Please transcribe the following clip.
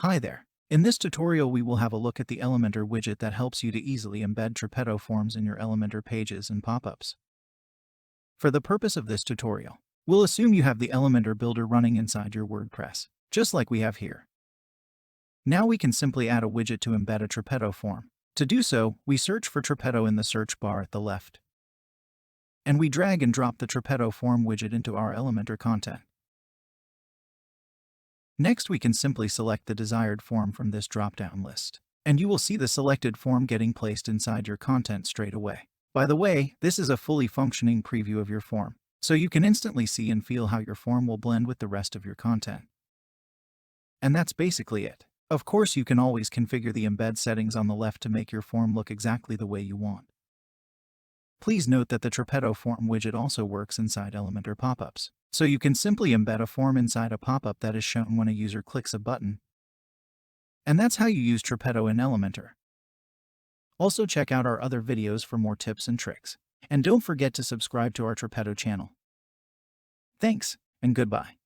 Hi there. In this tutorial we will have a look at the Elementor widget that helps you to easily embed Tripetto forms in your Elementor pages and pop-ups. For the purpose of this tutorial, we'll assume you have the Elementor builder running inside your WordPress, just like we have here. Now we can simply add a widget to embed a Tripetto form. To do so, we search for Tripetto in the search bar at the left. And we drag and drop the Tripetto form widget into our Elementor content. Next, we can simply select the desired form from this drop-down list, and you will see the selected form getting placed inside your content straight away. By the way, this is a fully functioning preview of your form, so you can instantly see and feel how your form will blend with the rest of your content. And that's basically it. Of course, you can always configure the embed settings on the left to make your form look exactly the way you want. Please note that the Tripetto form widget also works inside Elementor pop-ups. So you can simply embed a form inside a pop-up that is shown when a user clicks a button. And that's how you use Tripetto in Elementor. Also check out our other videos for more tips and tricks. And don't forget to subscribe to our Tripetto channel. Thanks, and goodbye.